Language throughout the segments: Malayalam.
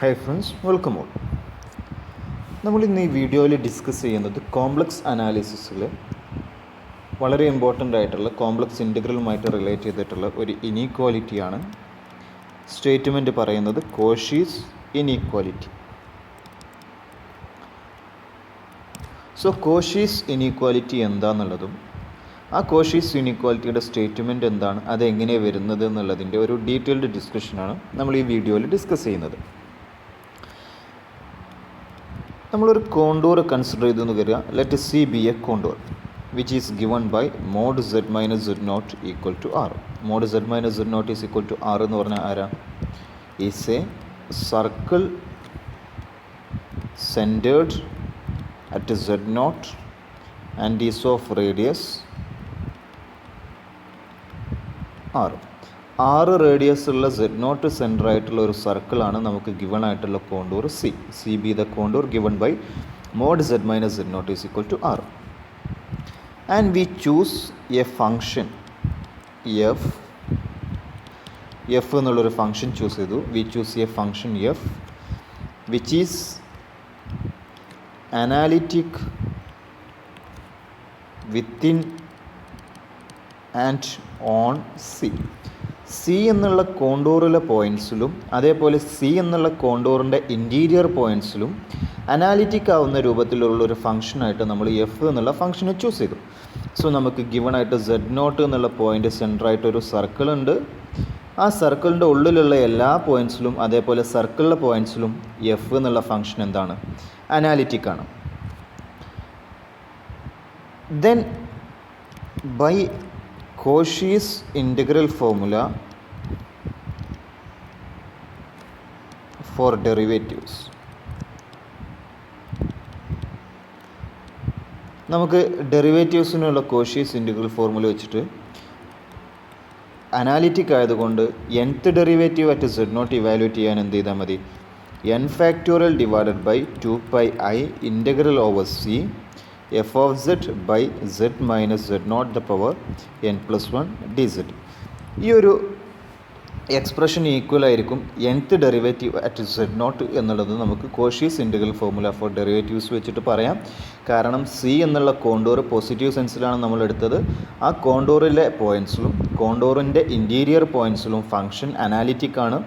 Hi friends, welcome all. നമ്മൾ ഇന്ന് ഈ വീഡിയോയിൽ ഡിസ്കസ് ചെയ്യുന്നത് കോംപ്ലക്സ് അനാലിസിസിൽ വളരെ ഇമ്പോർട്ടൻ്റ് ആയിട്ടുള്ള കോംപ്ലക്സ് ഇൻ്റഗ്രലുമായിട്ട് റിലേറ്റ് ചെയ്തിട്ടുള്ള ഒരു ഇനീക്വാലിറ്റിയാണ്. സ്റ്റേറ്റ്മെൻറ്റ് പറയുന്നത് Cauchy's inequality. So Cauchy's inequality എന്താണെന്നുള്ളതും ആ കോഷീസ് ഇനീക്വാലിറ്റിയുടെ സ്റ്റേറ്റ്മെൻറ്റ് എന്താണ്, അതെങ്ങനെ വരുന്നത് എന്നുള്ളതിൻ്റെ ഒരു ഡീറ്റെയിൽഡ് ഡിസ്കഷനാണ് നമ്മൾ ഈ വീഡിയോയിൽ ഡിസ്കസ് ചെയ്യുന്നത്. നമ്മളൊരു കോണ്ടൂർ കൺസിഡർ ചെയ്തെന്ന് കരുതുക. Let C be a contour which is given by mod Z minus Z naught equal to R. Mod Z minus Z not is equal to R എന്ന് പറഞ്ഞാൽ ആരാ? Is a circle centred at Z naught and is of radius R. 6 radius ഉള്ള സെഡ് നോട്ട് സെൻറ്റർ ആയിട്ടുള്ള ഒരു സർക്കിളാണ് നമുക്ക് ഗിവൺ ആയിട്ടുള്ള contour C. C be the contour given by mod Z minus Z not is equal to R. And we choose a function F എന്നുള്ളൊരു ഫങ്ഷൻ ചൂസ് ചെയ്തു. We choose a function F which is analytic within and on C. C എന്നുള്ള കോണ്ടൂറിലെ പോയിൻറ്റ്സിലും അതേപോലെ സി എന്നുള്ള കോണ്ടൂറിൻ്റെ ഇൻറ്റീരിയർ പോയിൻറ്റ്സിലും അനാലിറ്റിക് ആവുന്ന രൂപത്തിലുള്ള ഒരു ഫംഗ്ഷനായിട്ട് നമ്മൾ എഫ് എന്നുള്ള ഫംഗ്ഷനെ ചൂസ് ചെയ്തു. സോ നമുക്ക് ഗിവൺ ആയിട്ട് സെഡ് നോട്ട് എന്നുള്ള പോയിൻ്റ് സെൻറ്ററായിട്ടൊരു സർക്കിൾ ഉണ്ട്. ആ സർക്കിളിൻ്റെ ഉള്ളിലുള്ള എല്ലാ പോയിൻറ്റ്സിലും അതേപോലെ സർക്കിളിലെ പോയിൻറ്റ്സിലും എഫ് എന്നുള്ള ഫംഗ്ഷൻ എന്താണ്? അനാലിറ്റിക് ആണ്. Then by Cauchy's integral formula for derivatives, നമുക്ക് ഡെറിവേറ്റീവ്സിനുള്ള Cauchy's integral ഫോർമുല വെച്ചിട്ട് അനാലിറ്റിക് ആയതുകൊണ്ട് nth derivative at Z naught evaluate ചെയ്യാൻ എന്ത് ചെയ്താൽ മതി? n factorial divided by 2πi integral over C F of Z by Z minus Z naught the power n plus 1 D Z. ഈ ഒരു എക്സ്പ്രഷൻ ഈക്വൽ ആയിരിക്കും nth derivative at Z naught എന്നുള്ളത് നമുക്ക് Cauchy's integral formula four derivatives വെച്ചിട്ട് പറയാം. കാരണം സി എന്നുള്ള കോണ്ടൂർ പോസിറ്റീവ് സെൻസിലാണ് നമ്മൾ എടുത്തത്. ആ കോണ്ടൂറിലെ പോയിൻറ്റ്സിലും കോണ്ടൂറിൻ്റെ ഇൻറ്റീരിയർ പോയിൻറ്റ്സിലും ഫംഗ്ഷൻ അനാലിറ്റിക് ആണ്.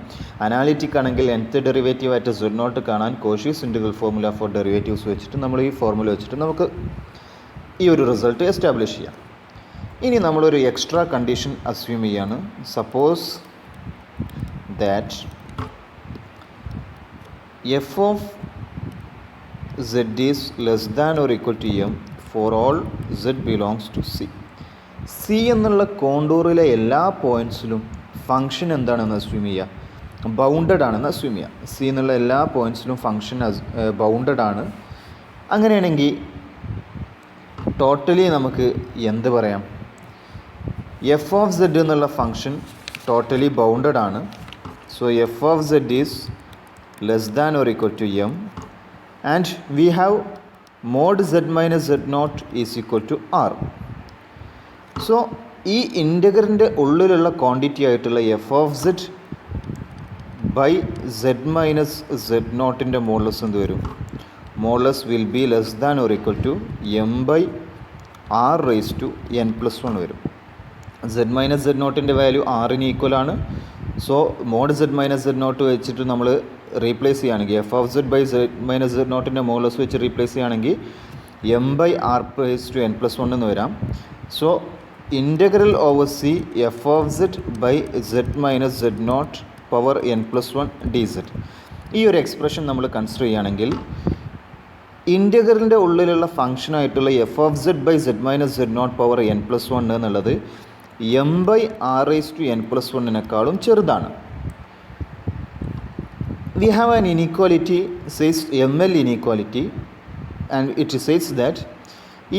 അനാലിറ്റിക് ആണെങ്കിൽ nth derivative at Z naught കാണാൻ Cauchy's integral formula four derivatives വെച്ചിട്ട് നമ്മൾ ഈ ഫോർമുല വെച്ചിട്ട് നമുക്ക് ഈ ഒരു റിസൾട്ട് എസ്റ്റാബ്ലിഷ് ചെയ്യാം. ഇനി നമ്മളൊരു എക്സ്ട്രാ കണ്ടീഷൻ അസ്യൂം ചെയ്യാണ്. Suppose that F of z is less than or equal to m for all z belongs to c. c എന്നുള്ള കോണ്ടൂറിലെ എല്ലാ പോയിൻറ്റ്സിലും ഫംഗ്ഷൻ എന്താണെന്ന് അസ്യൂം ചെയ്യുക? ബൗണ്ടഡ് ആണെന്ന് അസ്യൂം ചെയ്യുക. സി എന്നുള്ള എല്ലാ പോയിൻറ്റ്സിലും ഫംഗ്ഷൻ ബൗണ്ടഡ് ആണ്. അങ്ങനെയാണെങ്കിൽ ടോട്ടലി നമുക്ക് എന്ത് പറയാം? എഫ് ഓഫ് സെഡ് എന്നുള്ള ഫംഗ്ഷൻ ടോട്ടലി ബൗണ്ടഡ് ആണ്. So f of z is less than or equal to m and we have mod Z minus Z not is equal to r. So ഈ ഇൻ്റഗ്രലിൻ്റെ ഉള്ളിലുള്ള ക്വാണ്ടിറ്റി ആയിട്ടുള്ള f of Z by Z minus z നോട്ടിൻ്റെ മോഡുലസ് എന്ത് വരും? Modulus will be less than or equal to m by R raise to n plus 1 വരും. സെഡ് മൈനസ് സെഡ് നോട്ടിൻ്റെ വാല്യൂ ആറിന് ഈക്വൽ ആണ്. So mod Z minus Z not വെച്ചിട്ട് നമ്മൾ റീപ്ലേസ് ചെയ്യുകയാണെങ്കിൽ f of Z by Z minus z നോട്ടിൻ്റെ മോഡുലസ് വെച്ച് റീപ്ലേസ് ചെയ്യുകയാണെങ്കിൽ m by R raise to n plus 1 എന്ന് വരാം. So integral over C F of Z by Z minus Z not power n plus 1 D Z. ഈ ഒരു എക്സ്പ്രഷൻ നമ്മൾ കൺസിഡർ ചെയ്യുകയാണെങ്കിൽ ഇൻ്റഗ്രലിൻ്റെ ഉള്ളിലുള്ള ഫംഗ്ഷനായിട്ടുള്ള f of Z by Z minus Z not power n plus 1 എന്നുള്ളത് M by R raise to n plus 1 ചെറുതാണ്. We have an inequality, says ML inequality, and it says that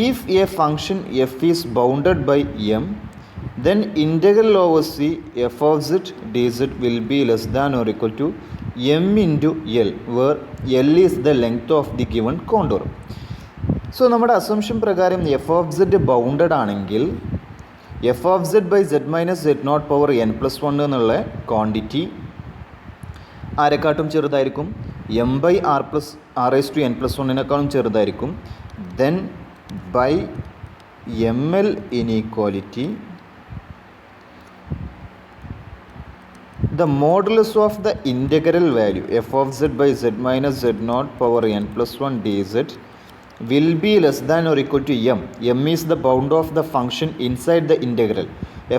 if a function f is bounded by m, then integral over c f of z dz will be less than or equal to m into L, where L is the length of the given contour. So നമ്മുടെ അസംഷൻ പ്രകാരം എഫ് ഓഫ് സെഡ് ബൗണ്ടഡ് ആണെങ്കിൽ f of Z by Z minus Z not power n plus 1 എന്നുള്ള ക്വാണ്ടിറ്റി ആരെക്കാട്ടും ചെറുതായിരിക്കും, m by r plus r rise to n plus വണ്ണിനേക്കാളും ചെറുതായിരിക്കും. Then by m l inequality the modulus of the integral value f of z by z minus z naught power n plus 1 dz will be less than or equal to m. M is the bound of the function inside the integral.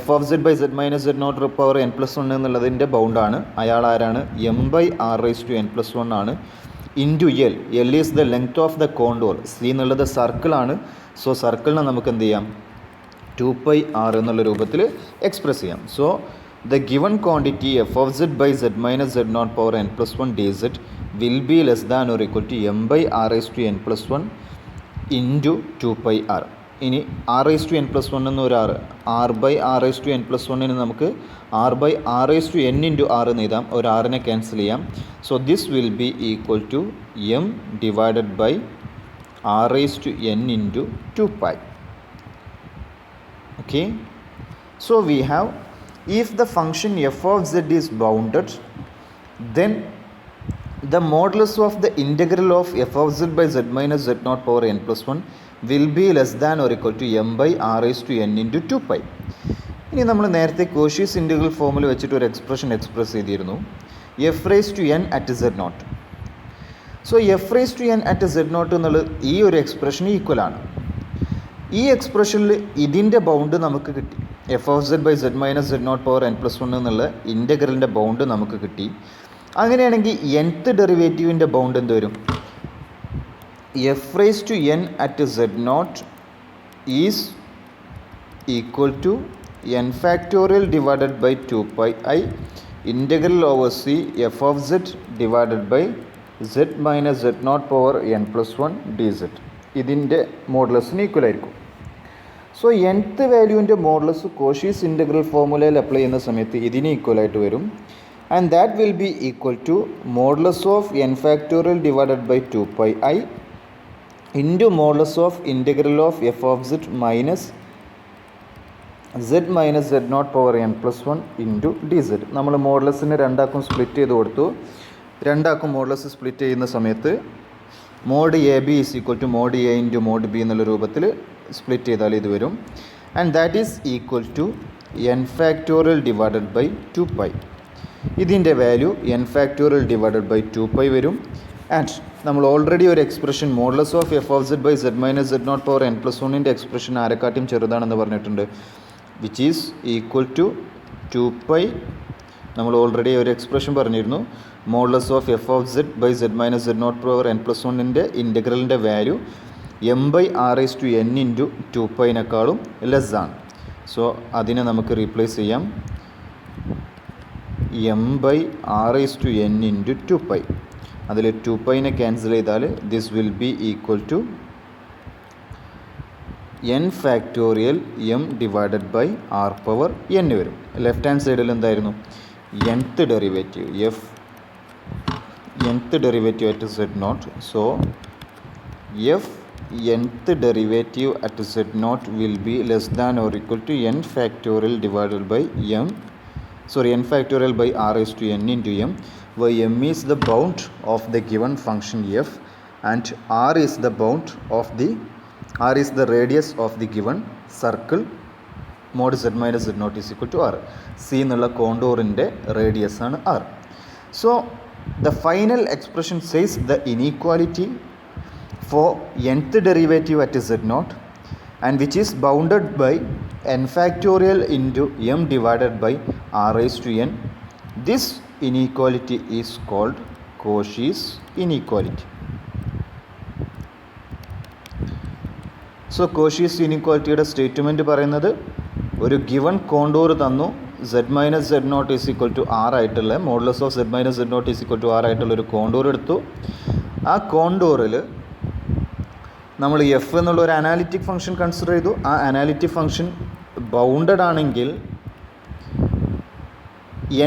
f of z by z minus z naught power n plus 1 എന്നുള്ളതിൻ്റെ ബൗണ്ടാണ്. അയാൾ ആരാണ്? M by r rise to n plus one ആണ്. Into l. L is the length of the contour. C എന്നുള്ളത് സർക്കിളാണ്. സോ സർക്കിളിനെ നമുക്ക് എന്ത് ചെയ്യാം? 2πr എന്നുള്ള രൂപത്തിൽ എക്സ്പ്രസ് ചെയ്യാം. So the given quantity f of z by z minus z naught power n plus 1 dz will be less than or equal to m by r raised to n plus 1 into 2πr. ഇനി r raised to n plus 1 എന്നൊരു r by r raised to n plus 1 നമുക്ക് r by r raised to n into r എന്ന് എഴുതാം. ഒരു r നെ ക്യാൻസൽ ചെയ്യാം. So this will be equal to m divided by r raised to n into 2π. Okay, so we have if the function f of z is bounded, then the modulus of the integral of f of z by z minus z naught power n plus 1 will be less than or equal to m by r raised to n into 2π. ഇനി നമ്മൾ നേരത്തെ കോഷീസ് ഇൻ്റഗ്രൽ ഫോമിൽ വെച്ചിട്ട് ഒരു എക്സ്പ്രഷൻ എക്സ്പ്രസ് ചെയ്തിരുന്നു, F raise to N at Z naught. So F raise to N at Z naught എന്നുള്ളത് ഈ ഒരു എക്സ്പ്രഷന് ഈക്വലാണ്. ഈ എക്സ്പ്രഷനിൽ ഇതിൻ്റെ ബൗണ്ട് നമുക്ക് കിട്ടി. F of Z by Z minus Z not power N plus one എന്നുള്ള ഇൻ്റഗ്രലിൻ്റെ ബൗണ്ട് നമുക്ക് കിട്ടി. അങ്ങനെയാണെങ്കിൽ nth ഡെറിവേറ്റീവിൻ്റെ ബൗണ്ട് എന്ത് വരും? F raise to N at Z not is equal to n factorial divided by 2πi integral over C F of z divided by Z minus Z not power N plus one d z. ഇതിൻ്റെ മോഡുലസിന് ഈക്വൽ ആയിരിക്കും. സോ nth വാല്യൂവിൻ്റെ മോഡുലസ് കോഷീസ് ഇൻ്റഗ്രൽ ഫോർമുലയിൽ അപ്ലൈ ചെയ്യുന്ന സമയത്ത് ഇതിന് ഈക്വൽ ആയിട്ട് വരും. And that will be equal to modulus of n factorial divided by 2πi into modulus of integral of F of Z minus Z not power N plus one into D Z. നമ്മൾ മോഡുലസിനെ രണ്ടാക്കും സ്പ്ലിറ്റ് ചെയ്ത് കൊടുത്തു. രണ്ടാക്കും മോഡുലസ് സ്പ്ലിറ്റ് ചെയ്യുന്ന സമയത്ത് mod a b is equal to mod a into mod b എന്നുള്ള രൂപത്തിൽ സ്പ്ലിറ്റ് ചെയ്താൽ ഇത് വരും. And that is equal to n factorial divided by 2π. ഇതിൻ്റെ value n factorial divided by 2π വരും. ആൻഡ് നമ്മൾ ഓൾറെഡി ഒരു expression modulus of F of Z by Z minus Z not power N plus വണ്ണിൻ്റെ എക്സ്പ്രഷൻ ആരെക്കാട്ടും ചെറുതാണെന്ന് പറഞ്ഞിട്ടുണ്ട്, വിച്ച് ഈസ് ഈക്വൽ ടു 2π. നമ്മൾ ഓൾറെഡി ഒരു എക്സ്പ്രഷൻ പറഞ്ഞിരുന്നു, modulus of F of Z by Z minus Z not power N plus വണ്ണിൻ്റെ ഇൻ്റഗ്രലിൻ്റെ value m by r rise to n into 2πനേക്കാളും ലെസ് ആണ്. സോ അതിനെ നമുക്ക് റീപ്ലേസ് ചെയ്യാം m by r rise to n into 2π. അതിൽ 2πനെ ക്യാൻസൽ ചെയ്താൽ this will be equal to n factorial m divided by r power n വരും. ലെഫ്റ്റ് ഹാൻഡ് സൈഡിൽ എന്തായിരുന്നു? nth derivative f nth derivative at Z naught. So F nth derivative at z naught will be less than or equal to n factorial divided by n factorial by r raised to n into m, where m is the bound of the given function f and r is the radius of the given circle mod z minus z naught is equal to r. c എന്നുള്ള കോണ്ടൂറിൻ്റെ റേഡിയസ് ആണ് r. So the final expression says the inequality for nth derivative at z naught and which is bounded by n factorial into m divided by r raised to n. This inequality is called Cauchy's inequality. So Cauchy's inequality statement പറയുന്നത് ഒരു ഗിവൺ കോണ്ടൂർ തന്നു, z minus Z not is equal to r ആയിട്ടുള്ള modulus of z minus Z not is equal to r ആയിട്ടുള്ള ഒരു കോണ്ടൂർ എടുത്തു. ആ കോണ്ടൂറിൽ നമ്മൾ എഫ് എന്നുള്ള ഒരു അനാലിറ്റിക് ഫംഗ്ഷൻ കൺസിഡർ ചെയ്തു. ആ അനാലിറ്റിക് ഫംഗ്ഷൻ ബൗണ്ടഡ് ആണെങ്കിൽ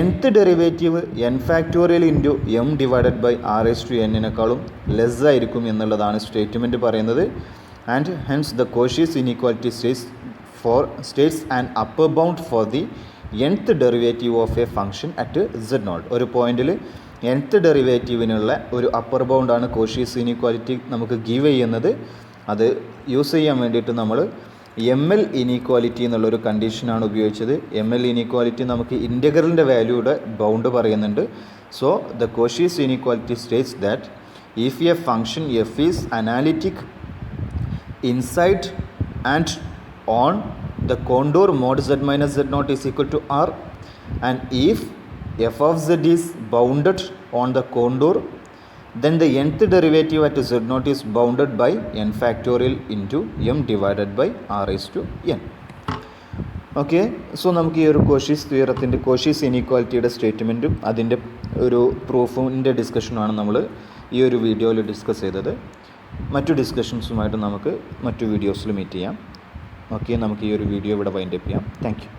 nth derivative n factorial into m divided by r s to എന്നിനേക്കാളും ലെസ് ആയിരിക്കും എന്നുള്ളതാണ് സ്റ്റേറ്റ്മെൻറ്റ് പറയുന്നത്. And hence the Cauchy's inequality states an upper bound for the nth derivative of a function at z not. ഒരു പോയിന്റിൽ nth ഡെറിവേറ്റീവിനുള്ള ഒരു അപ്പർ ബൗണ്ടാണ് കോഷീസ് ഇനീക്വാലിറ്റി നമുക്ക് ഗീവ് ചെയ്യുന്നത്. അത് യൂസ് ചെയ്യാൻ വേണ്ടിയിട്ട് നമ്മൾ ML ഇനീക്വാലിറ്റി എന്നുള്ളൊരു കണ്ടീഷനാണ് ഉപയോഗിച്ചത്. ML ഇനീക്വാലിറ്റി നമുക്ക് ഇൻ്റഗ്രലിൻ്റെ വാല്യൂയുടെ ബൗണ്ട് പറയുന്നുണ്ട്. So the Cauchy's inequality States that if A function f is analytic inside and on the contour mod z minus z0 is equal to r, and if f of z is bounded on the contour, then the nth derivative at z0 is bounded by n factorial into m divided by r raised to n. Okay, so നമുക്ക് ഈ ഒരു കോഷീസ് തിയറത്തിൻ്റെ കോഷീസ് ഇനീക്വാലിറ്റിയുടെ സ്റ്റേറ്റ്മെൻറ്റും അതിൻ്റെ ഒരു പ്രൂഫിൻ്റെ ഡിസ്കഷനുമാണ് നമ്മൾ ഈ ഒരു വീഡിയോയിൽ ഡിസ്കസ് ചെയ്തത്. മറ്റു ഡിസ്കഷൻസുമായിട്ട് നമുക്ക് മറ്റു വീഡിയോസിൽ മീറ്റ് ചെയ്യാം. ഓക്കെ, നമുക്ക് ഈ ഒരു വീഡിയോ ഇവിടെ വൈൻഡപ്പ് ചെയ്യാം. Thank you.